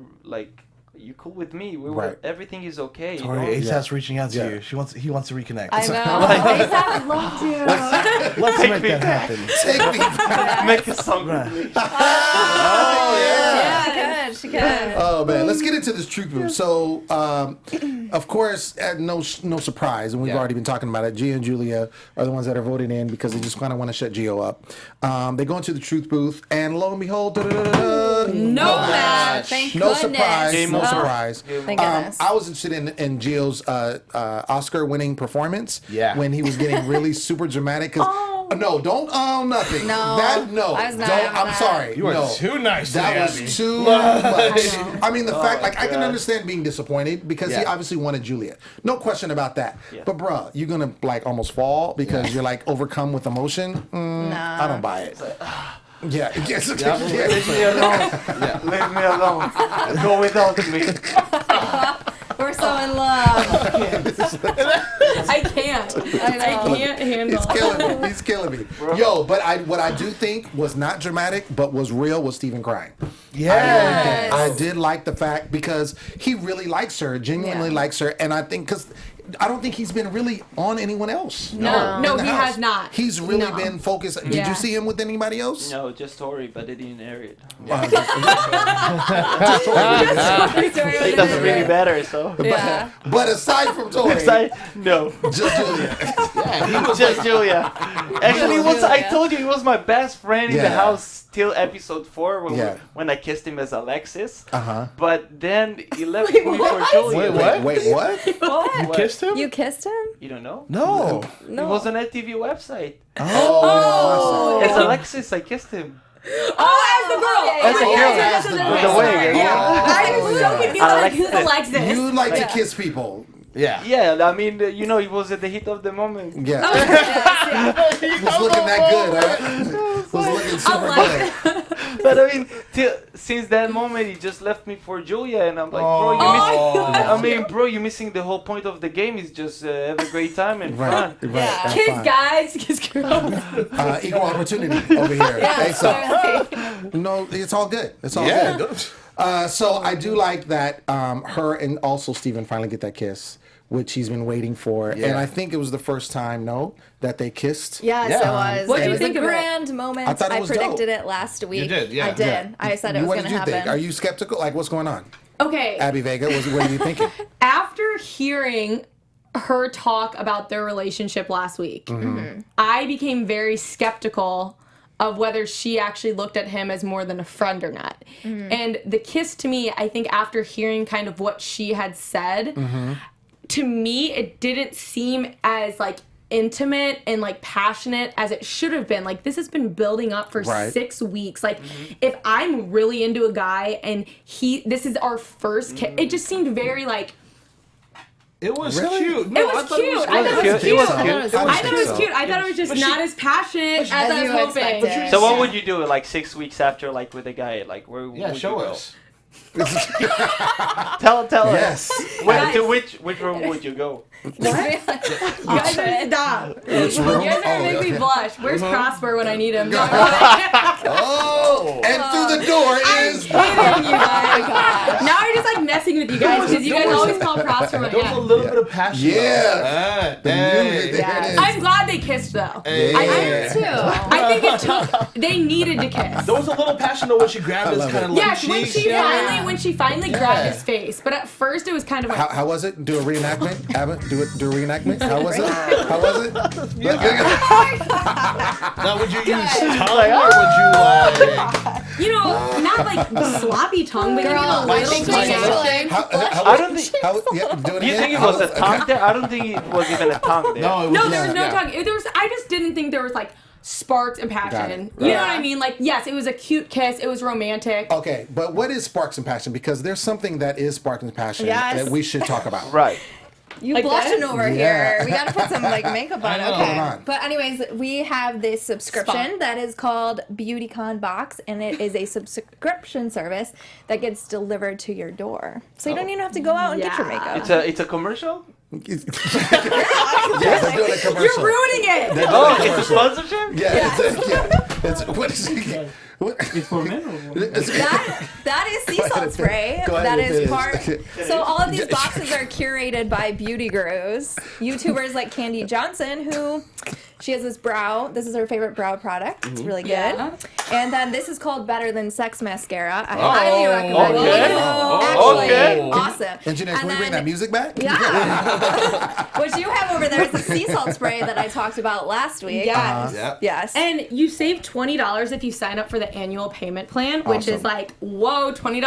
you cool with me? Right. Everything is okay. you Tori, know? Asaf's reaching out to Yeah. you. He wants to reconnect. I know. Asaf loved you. Let's make me that back. happen. Take me back. Make a song Right. with me. Oh Yeah, she could. She could. Oh man, let's get into this truth booth. So, of course, no surprise, and we've Yeah. already been talking about it. Gio and Julia are the ones that are voting in because they just kind of want to shut Gio up. They go into the truth booth, and lo and behold, No match. Thank no goodness. surprise, Game no over. surprise. Thank goodness. I was interested in Gio's Oscar-winning performance. Yeah. When he was getting really super dramatic, because No, don't nothing. No, No. I was not Don't. having I'm that. sorry. You are no. too nice. That to was Abby. too much. know. I mean, the fact, like, I can God. understand being disappointed because he Yeah. obviously wanted Julia. No question about that. Yeah. But, bruh, you're going to, like, almost fall because you're, like, overcome with emotion? Nah. I don't buy it. Yeah. Yes. Leave me alone. Leave me alone. Go without me. We're so in love. I can't. I can't handle. He's killing me. He's killing me. Yo, but what I do think was not dramatic, but was real, was Stephen crying. Yes. I did like the fact because he really likes her, genuinely Yeah. likes her, and I think because I don't think he's been really on anyone else. No, in the he house. has not. He's really No. been focused. Did Yeah. you see him with anybody else? No, just Tori, but they didn't air it. It doesn't really matter, so. Yeah. But aside from Tori, No. just Julia. Just Julia. Actually, it was, I Julia. told you he was my best friend in the Yeah. house till episode 4 when, Yeah. when I kissed him as Alexis. Uh-huh. But then he left me for Julia. Wait, what? Wait, what? What? You kissed him? You kissed him? You don't know? No. It was on that TV website. Oh. As Alexis, I kissed him. Oh, as the girl. As a Oh, girl. yes, As the yes, girl. yes, With the wig, yes. yeah. Yeah. I was so confused. Like, who's Alexis. Alexis? You like to kiss people. Yeah. Yeah, I mean, you know, he was at the heat of the moment. Yeah. Yes, yeah. Was looking that good, huh? Was looking super good. But I mean, since that moment, he just left me for Julia, and I'm like, bro, you're missing. I mean, bro, you're missing the whole point of the game. Is just have a great time and Right. fun. Right. Yeah. That's Kiss fine. guys, kiss girls. Equal opportunity over here. Hey, so, Clearly. no, it's all good. It's all Yeah. good. So I do like that her and also Steven finally get that kiss, which he's been waiting for. Yeah. And I think it was the first time, that they kissed. Yes, Yeah. it was. What'd It you was think a of it? grand moment. I thought it was predicted it last week. did, yeah. I did. Yeah. I said it was What going did to you happen. think? Are you skeptical? Like, what's going on? Okay. Abby Vega, what are you thinking? After hearing her talk about their relationship last week, I became very skeptical of whether she actually looked at him as more than a friend or not. And the kiss to me, I think after hearing kind of what she had said, to me it didn't seem as like intimate and like passionate as it should have been. Like, this has been building up for Right. 6 weeks. Like, if I'm really into a guy and this is our first kiss, it just seemed very like, It was Really? cute. No, it was cute. I thought it was It cute. was I cute. thought it was cute. I thought it was just not as passionate as I you was hoping. expected. So what would you do like 6 weeks after, like with a guy? Like where Yeah, would show you go? us. Tell Yes. us. Wait, to which room would you go? You guys are stop. Which You room? guys are Oh, make me blush. Where's Prosper when I need him? Oh, and through the door is. You guys. Now I'm just like messing with you guys because you guys always call Prosper when There was a little bit of passion. Yeah. though. Hey. There it is. I'm glad they kissed though. Hey. I do too. I think it took. They needed to kiss. There was a little passion though when she grabbed his love kind it. of like Yes, when cheeks. she finally grabbed his face, but at first it was kind of like. How was it? Do a reenactment, Abbott. Do a reenactment. How was it? How was it? Now, would you use tongue or would you like? You know, not like sloppy tongue, but you need a Like, little like, thing. like, How, I don't think. yeah, do it Do you again. think it was a tongue there? I don't think it was even a tongue there. No, it was No, just, there was no yeah. tongue. There was. I just didn't think there was like sparks and passion. it. You know what I mean? Like, yes, it was a cute kiss. It was romantic. Okay, but what is sparks and passion? Because there's something that is sparks and passion Yes. that we should talk about. Right. You Like blushing that? over Yeah. here. We gotta put some like makeup on. know. Okay. Hold on. But anyways, we have this subscription Spot. that is called Beautycon Box, and it is a subscription service that gets delivered to your door. So you don't even have to go out and get your Yeah. makeup. It's a commercial. Yeah, they're doing a commercial. You're ruining it. They're doing Oh, a it's a commercial. sponsorship. It's what is it? What? It's for men. That is sea salt spray. Go ahead That and is finish. part. So all of these boxes are curated by beauty gurus, YouTubers like Candy Johnson, who she has this brow. This is her favorite brow product. It's really good. Yeah. And then this is called Better Than Sex mascara. I highly recommend okay. it. Oh, Actually, okay. awesome. Engineer, can And we bring then- that music back? Yeah. What you have over there is the sea salt spray that I talked about last week. Yes. Yeah. Yes. And you save $20 if you sign up for the annual payment plan, which Awesome. is like, whoa, $20.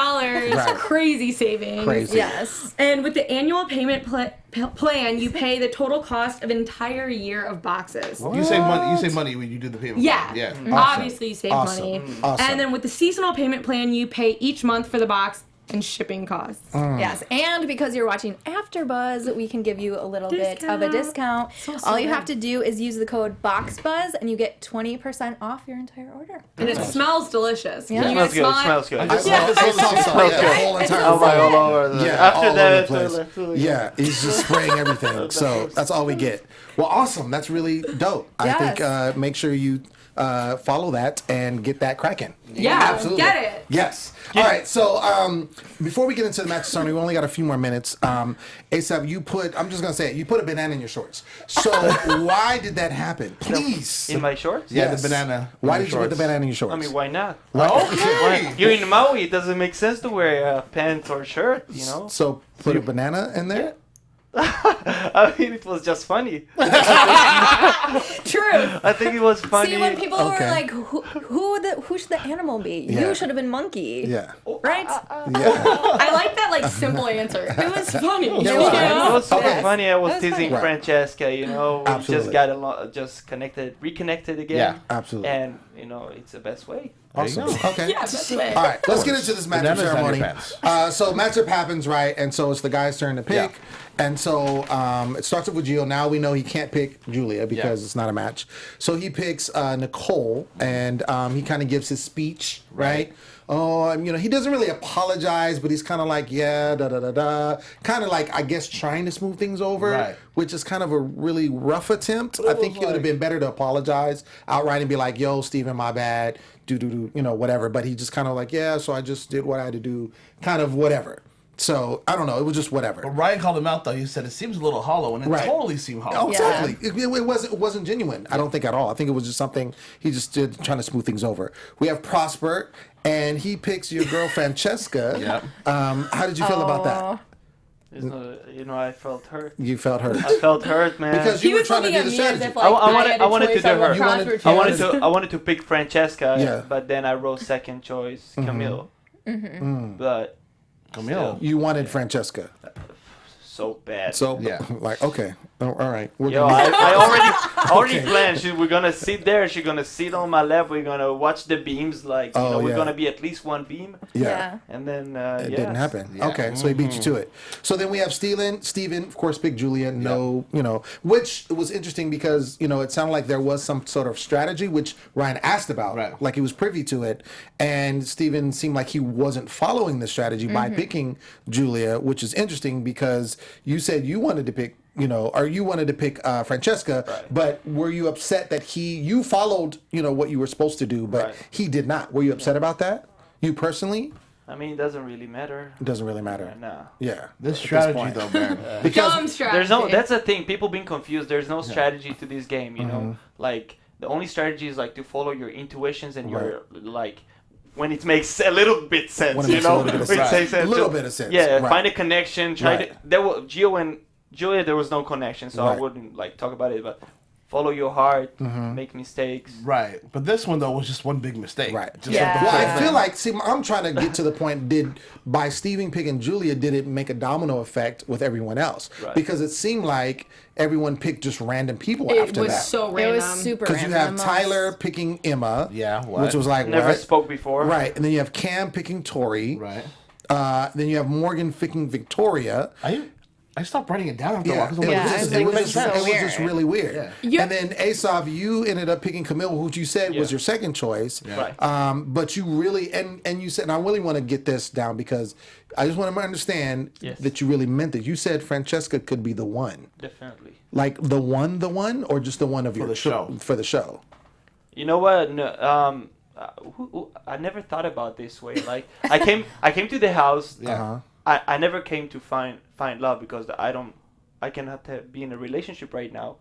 Right. Crazy savings. Crazy. yes. And with the annual payment plan, you pay the total cost of an entire year of boxes. You save money. You save money when you do the payment. Yeah. plan. Yeah. Awesome. Obviously, you save Awesome. money. Awesome. And then with the seasonal payment plan, you pay each month for the box and shipping costs. Yes, and because you're watching AfterBuzz, we can give you a little bit of a discount. All you have to do is use the code BOXBUZZ, and you get 20% off your entire order. And it smells delicious. Yeah. You Smells guys good. smell it? Smells good. I smell this whole sauce. smells Yeah, good. the whole entire Oh my, all over. Yeah, After all over that, the place. Yeah, he's just spraying everything. So that's all we get. Well, awesome. That's really dope. I Yes. think make sure you follow that and get that cracking. Yeah, Absolutely. get it. Yes. All right. So before we get into the match, Sony, we only got a few more minutes. Asaf, I'm just gonna say it. You put a banana in your shorts. So why did that happen? Please. In my shorts? Yeah, Yes. the banana. Why in did your you put the shorts. banana in your shorts? I mean, why not? Okay. You're in Maui. It doesn't make sense to wear pants or shirt, you know? So put a banana in there. I mean, it was just funny. True. I think it was funny. See, when people Okay. were like, who should the animal be? Yeah. You should have been monkey. Yeah. Right? Yeah. I like that like simple answer. It was funny. Yeah, you it was. know? It was super Yes. funny. I was That was teasing funny. Right. Francesca, you know. We Absolutely. just got reconnected again. Yeah, absolutely. And, you know, it's the best way. Awesome. There you go. Okay. Yeah, that's it. All right, let's get into this matchup Bananas on your ceremony. pants. So matchup happens, right? And so it's the guy's turn to pick. Yeah. And so it starts off with Gio. Now we know he can't pick Julia because it's not a match. So he picks Nicole, and he kind of gives his speech, right? Oh, you know, he doesn't really apologize, but he's kind of like, yeah, da da da da. Kind of like, I guess, trying to smooth things over, Right. which is kind of a really rough attempt. I think it would have been better to apologize outright and be like, yo, Steven, my bad, do, you know, whatever. But he just kind of like, yeah, so I just did what I had to do, kind of whatever. So, I don't know, it was just whatever. But Ryan called him out though. He said it seems a little hollow, and it Right. totally seemed hollow. Oh, exactly. It wasn't genuine. I don't think at all. I think it was just something he just did trying to smooth things over. We have Prosper, and he picks your girl Francesca. Yep. How did you feel about that? It's not, you know, I felt hurt. You felt hurt I felt hurt, man. because He you were was trying to looking do at the me as strategy. if like I wanted to choice do on what her. Prosper You wanted- chose. I wanted to pick Francesca, Yeah. but then I wrote second choice Camille. But Camille. You wanted Francesca. so bad. So, Yeah. like, okay. All right. We're Yo, gonna- I already planned. We're gonna sit there. She's gonna sit on my lap. We're gonna watch the beams. Like, you know, we're yeah. gonna be at least one beam. yeah. And then, It didn't happen. Yeah. Okay, so he beat you to it. So then we have Steven, of course, picked Julia. No, you know, which was interesting because, you know, it sounded like there was some sort of strategy, which Ryan asked about, Right. like he was privy to it. And Steven seemed like he wasn't following the strategy by picking Julia, which is interesting because you said you wanted to pick, you know, or you wanted to pick Francesca, Right. but were you upset that you followed, you know, what you were supposed to do, but Right. he did not? Were you upset about that? You personally? I mean, it doesn't really matter. It doesn't really matter. Nah. Yeah. This at strategy point. though, man. Because Dumb strategy. There's no. That's the thing. People being confused. There's no strategy to this game. You know, like the only strategy is like to follow your intuitions and your like. When it makes a little bit sense, When it you makes a know, little bit of When it sense. makes sense. A little So, bit of sense, Yeah, right. find a connection. Try Right. to. There was Gio and Julia. There was no connection, so I Right. wouldn't like talk about it. But follow your heart. Make mistakes. Right. But this one though was just one big mistake. Right. Just Yeah. like the Well, whole I thing. feel like, see, I'm trying to get to the point, by Steven picking Julia, did it make a domino effect with everyone else? Right. Because it seemed like everyone picked just random people It after was that. so It random. was super Because you random. have Tyler picking Emma, Yeah, what? which was like, Never what? spoke before. Right. And then you have Cam picking Tori. Right. Then you have Morgan picking Victoria. I stopped writing it down after a Yeah, while. 'cause I'm it like, Yeah, was this just, doesn't it was make just, sense. it was just weird. really weird. Yeah. And then Asaf, you ended up picking Camille, who you said was Yeah. your second choice. Right. But you really and you said, and I really want to get this down because I just want to understand Yes. that you really meant it. You said Francesca could be the one, Definitely. like the one, or just the one of your the show. for the show. You know what? No, I never thought about this way. Like I came to the house. Yeah. I never came to find love because I cannot be in a relationship right now.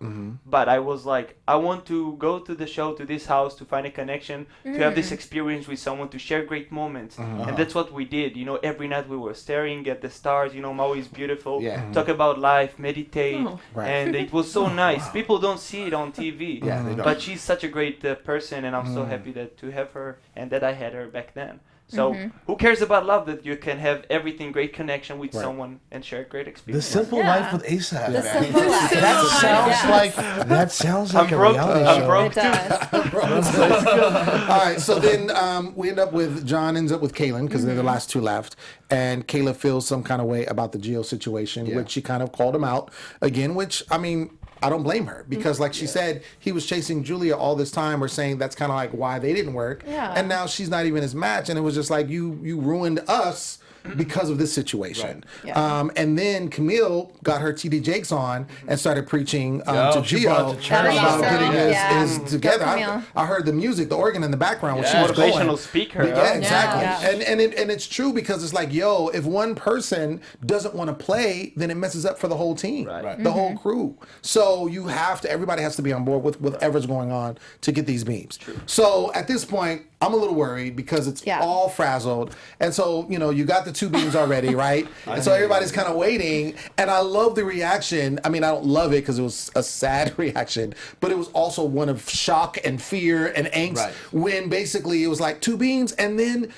But I was like, I want to go to the show, to this house, to find a connection, to have this experience with someone, to share great moments. And that's what we did. You know, every night we were staring at the stars. You know, Maui is beautiful. Yeah. Talk about life, meditate. Right. And it was so nice. People don't see it on TV. Yeah, they don't. But she's such a great person, and I'm so happy to have her and that I had her back then. So who cares about love that you can have everything, great connection with someone and share a great The experience. Simple Life with Asaf. The man. simple life. That sounds like I'm a broke. reality I'm show. broke. It does. All right, so then we end up with John ends up with Kahlan because they're the last two left, and Kayla feels some kind of way about the Gio situation, which she kind of called him out again. Which I mean, I don't blame her because, like she said, he was chasing Julia all this time, or saying that's kind of like why they didn't work. Yeah. And now she's not even his match, and it was just like you ruined us because of this situation. Right. Yeah. And then Camille got her TD Jakes on and started preaching to she brought Gio the church. about That getting is his together. Go Camille. I heard the music, the organ in the background when she was going. Motivational speaker. Yeah, exactly. Yeah. And it's true because it's like, yo, if one person doesn't want to play, then it messes up for the whole team, Right. the whole crew. So you have to, everybody has to be on board with whatever's going on to get these memes. So at this point, I'm a little worried because it's all frazzled. And so, you got the two beams already, right? And so everybody's kind of waiting. And I love the reaction. I mean, I don't love it because it was a sad reaction, but it was also one of shock and fear and angst when basically it was like two beams and then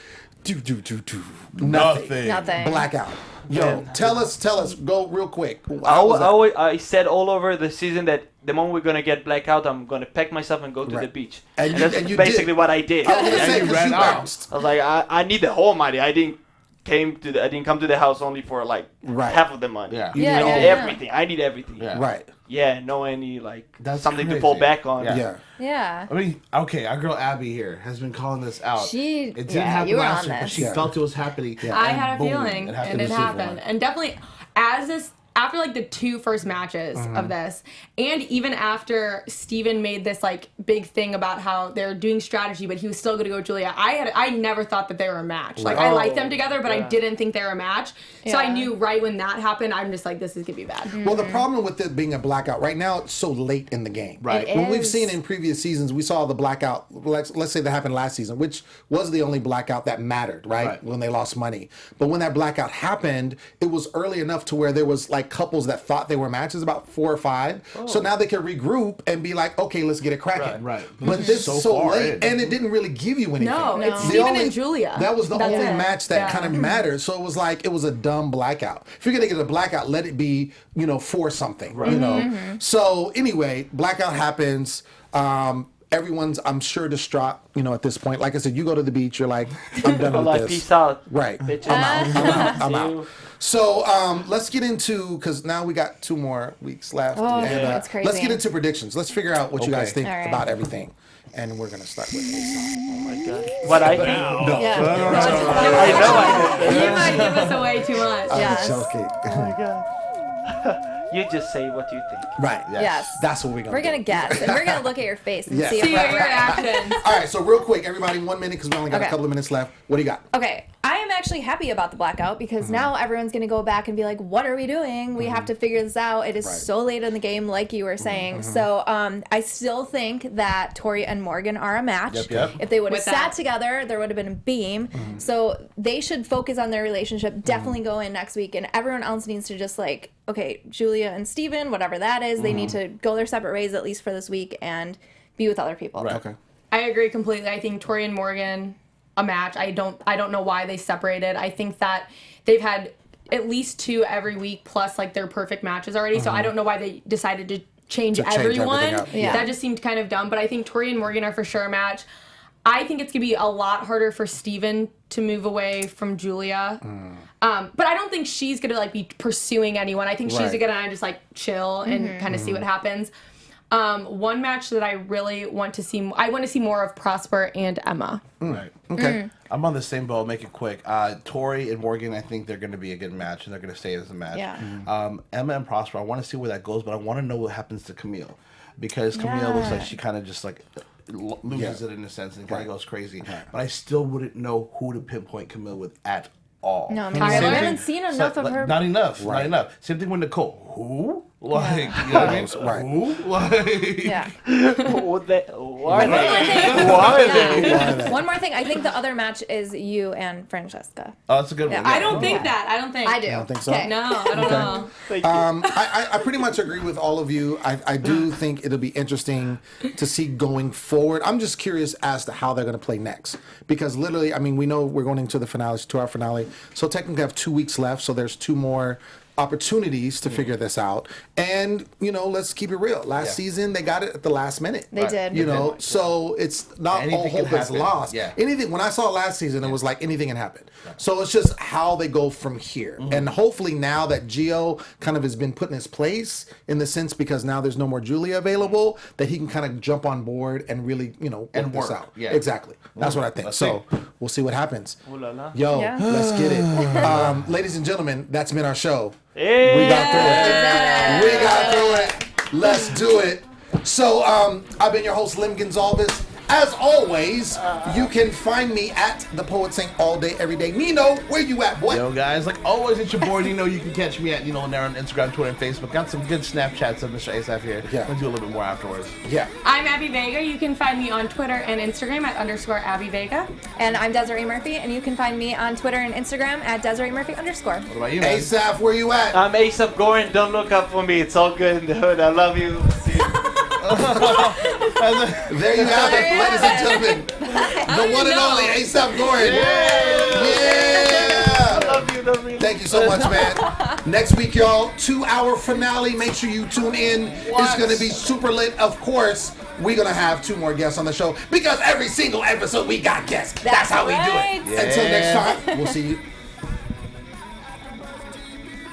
nothing. Nothing. Blackout. Yo, tell us, go real quick. I said all over the season that the moment we're gonna get blackout, I'm gonna pack myself and go to the beach. And that's you basically did. what I did. I was gonna say, you 'cause ran you out. bounced. I was like, I need the whole money. I didn't come to the house only for like half of the money. Yeah. You Yeah, need yeah, all- yeah. Everything. I need everything. Yeah. Right. Yeah, no any like That's something to crazy. fall back on. Yeah. Yeah. Yeah. I mean, okay, our girl Abby here has been calling this out. it didn't happen you were last on week, but this. she felt it was happening. I and had a boom, feeling, and it this happened. week. And definitely, after like the two first matches of this, and even after Steven made this like big thing about how they're doing strategy, but he was still going to go with Julia. I never thought that they were a match. Like I liked them together, but I didn't think they were a match. So I knew right when that happened, I'm just like, this is gonna be bad. Well, the problem with it being a blackout right now, it's so late in the game. Right. It When we've is. seen in previous seasons, we saw the blackout. Let's say that happened last season, which was the only blackout that mattered, right? When they lost money. But when that blackout happened, it was early enough to where there was like couples that thought they were matches, about 4 or 5. So now they can regroup and be like, okay, let's get it cracking. Right. But This this is is so so far late, in. and it didn't really give you anything. No, it's The Steven and Julia. That was the That's only it. match that kind of mattered. So it was like, it was a dumb blackout. If you're gonna get a blackout, let it be, for something. So anyway, blackout happens. Everyone's, I'm sure, distraught, at this point. Like I said, you go to the beach, you're like, I'm done with Like, this. peace out. Right. Bitches. I'm See out. you. So let's get into, because now we got 2 more weeks left. that's crazy. Let's get into predictions. Let's figure out what you guys think All right. about everything. And we're going to start with Asaf. Oh my god. What I think? Yeah. I know I You might give us away too much. Yes. Joking. You just say what you think. Right. Yes. That's what we're going to do. We're gonna guess, and we're gonna look at your face and Yeah. see if See we're your right. reactions. All right, so real quick, everybody, 1 minute, because we only got a Okay. couple of minutes left. What do you got? Okay, I am actually happy about the blackout because now everyone's gonna go back and be like, "What are we doing? We have to figure this out." It is so late in the game, like you were saying. So I still think that Tori and Morgan are a match. Yep. If they would have With sat that. together, there would have been a beam. So they should focus on their relationship. Definitely go in next week, and everyone else needs to just like, okay, Julia and Steven, whatever that is, they need to go their separate ways at least for this week and be with other people. Right. Okay. I agree completely. I think Tori and Morgan a match. I don't know why they separated. I think that they've had at least 2 every week plus like their perfect matches already. So I don't know why they decided to change To change everyone. everything up. Yeah. That just seemed kind of dumb. But I think Tori and Morgan are for sure a match. I think it's gonna be a lot harder for Steven to move away from Julia. But I don't think she's gonna like be pursuing anyone. I think she's Right. gonna just like chill and kind of see what happens. One match that I really want to see, I want to see more of Prosper and Emma. Right. Okay. I'm on the same boat. Make it quick. Tori and Morgan, I think they're going to be a good match, and they're going to stay as a match. Yeah. Emma and Prosper, I want to see where that goes, but I want to know what happens to Camille, because Camille looks like she kind of just like loses it in a sense and kind of goes crazy. But I still wouldn't know who to pinpoint Camille with at all. No, I mean, Tyler? I haven't seen enough of her. Not enough. Not enough. Same thing with Nicole. Who? Like, you know what I mean? Right. Who? Like, Yeah. Why are they? One more thing. I think the other match is you and Francesca. oh, that's a good one. I don't think that. I don't think. I do. don't think so? Okay. No, I don't know. Thank you. I pretty much agree with all of you. I do think it'll be interesting to see going forward. I'm just curious as to how they're going to play next. Because literally, I mean, we know we're going into the finale, 2-hour finale. So technically, I have 2 weeks left. So there's 2 more opportunities to figure this out. And, you know, let's keep it real. Last season, they got it at the last minute. They did. You know, so it's not Anything all can hope is happen. lost. Yeah. Anything. When I saw it last season, it was like anything can happen. So it's just how they go from here. And hopefully now that Gio kind of has been put in his place in the sense because now there's no more Julia available, that he can kind of jump on board and really, you know, And work this work. out. Yeah. Exactly. That's what I think. Let's So we'll see what happens. Ooh la la. Yo, Yeah. let's get it. Ladies and gentlemen, that's been our show. Hey. We got through it. We got through it. Let's do it. So, I've been your host, Lem Gonsalves. As always, you can find me at The Poet Saint all day, every day. Nino, where you at, boy? Yo, guys, like always, it's your boy Nino. You can catch me at Nino Llanera on Instagram, Twitter, and Facebook. Got some good Snapchats of Mr. Asaf here. Yeah. I'm gonna do a little bit more afterwards. Yeah. I'm Abby Vega. You can find me on Twitter and Instagram at _Abby Vega. And I'm Desiree Murphy, and you can find me on Twitter and Instagram at Desiree Murphy_. What about you, man? Asaf, where you at? I'm Asaf Goren. Don't look up for me. It's all good in the hood. I love you. See you. There you have it, ladies and gentlemen. The one and only Asaf Goren. Yeah. I love you. Love you. Thank you so much, man. Next week, y'all, 2-hour finale. Make sure you tune in. It's going to be super lit. Of course, we're going to have 2 more guests on the show because every single episode we got guests. That's how we do right. it. Until next time, we'll see you.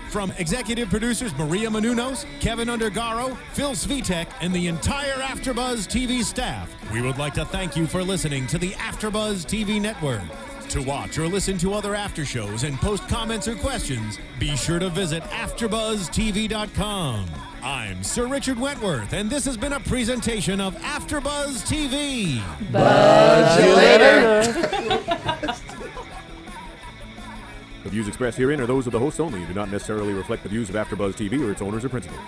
From executive producers Maria Menounos, Kevin Undergaro, Phil Svitek, and the entire AfterBuzz TV staff, we would like to thank you for listening to the AfterBuzz TV network. To watch or listen to other after shows and post comments or questions, be sure to visit AfterBuzzTV.com. I'm Sir Richard Wentworth, and this has been a presentation of AfterBuzz TV. See you later. The views expressed herein are those of the hosts only and do not necessarily reflect the views of AfterBuzz TV or its owners or principals.